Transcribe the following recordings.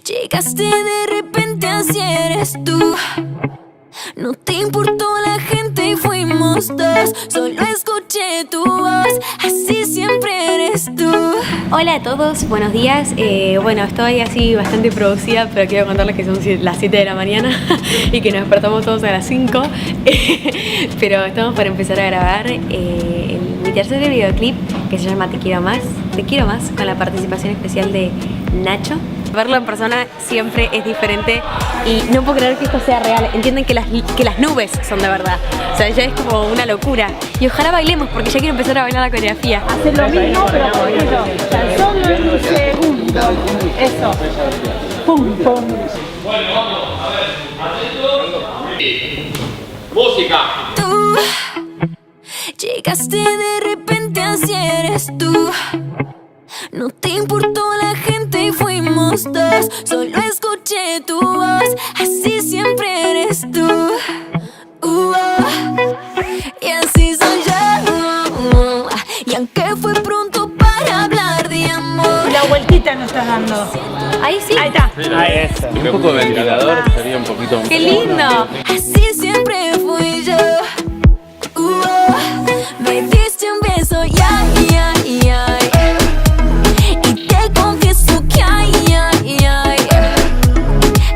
Llegaste de repente, así eres tú. No te importó la gente y fuimos dos. Solo escuché tu voz, así siempre eres tú. Hola a todos, buenos días. Bueno, estoy así bastante producida, pero quiero contarles que son las 7 de la mañana y que nos despertamos todos a las 5. Pero estamos para empezar a grabar mi tercer videoclip, que se llama Te quiero más, con la participación especial de Nacho. Verlo en persona siempre es diferente y no puedo creer que esto sea real. Entienden que las nubes son de verdad. O sea, ya es como una locura. Y ojalá bailemos porque ya quiero empezar a bailar la coreografía. Hacer lo mismo, pero poquito. Tan solo en un segundo. Eso. Pum, pum. Bueno, vamos. A ver. Atento. Música. Tú llegaste de repente, así eres tú. No te importó la gente y fuimos dos. Solo escuché tu voz, así siempre eres tú. Y así soy yo. Y aunque fue pronto para hablar de amor, La vueltita nos estás dando. Ahí sí. Ahí está. Ahí está. Un poco de ventilador sería un poquito. ¡Qué lindo! así siempre fui yo. Me diste un beso, ay, ay, ay. Y te confieso que ay, ay, ay.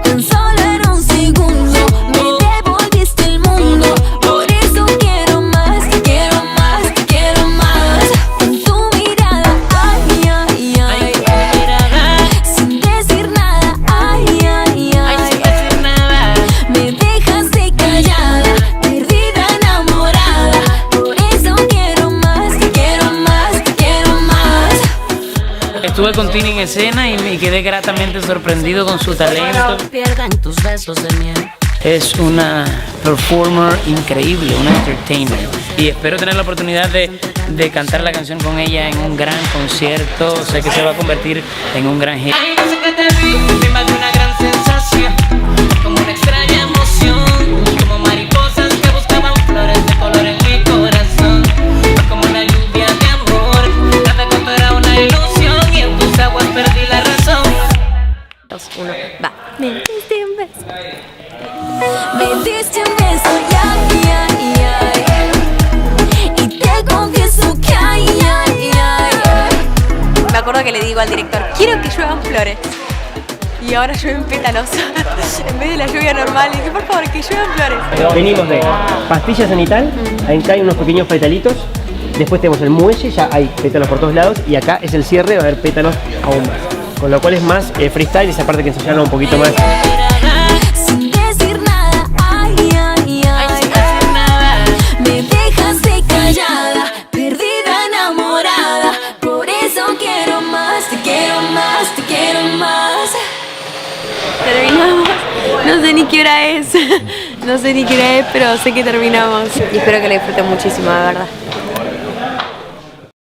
Tan solo en un segundo me devolviste el mundo. Por eso quiero más, quiero más, quiero más. Con tu mirada, ay, ay, ay. Sin decir nada, ay, ay, ay. Me dejaste callada, perdida, enamorada. Por eso quiero más, quiero más, quiero más. Estuve con Tini en escena y me quedé gratamente sorprendido con su talento. Pierdan tus besos de miel. Es una performer increíble, una entertainer. Y espero tener la oportunidad de cantar la canción con ella en un gran concierto. Sé que se va a convertir en un gran hit. Ay, no sé qué te vi, me invadió una gran sensación, como una extraña emoción, como mariposas que buscaban flores de color en mi corazón. Fue como una lluvia de amor, cada cuento era una ilusión y en tus aguas perdí la razón. 2, 1, va. Me diste un beso. Me diste un beso, ay, ay, ay. Y te confieso que ay, ay, ay. Me acuerdo que le digo al director, quiero que lluevan flores. Y ahora llueven pétalos. En vez de la lluvia normal, le dije, por favor, que lluevan flores. Venimos de pastilla cenital, acá hay unos pequeños petalitos, después tenemos el muelle, ya hay pétalos por todos lados, y acá es el cierre, va a haber pétalos aún más. Con lo cual es más freestyle, esa parte que ensayarlo un poquito más. Sin decir nada, ay, ay, ay. Me dejaste callada, perdida, enamorada. Por eso quiero más, te quiero más, te quiero más. Terminamos. No sé ni qué hora es. No sé ni qué hora es, pero sé que terminamos. Y espero que lo disfruten muchísimo, de verdad.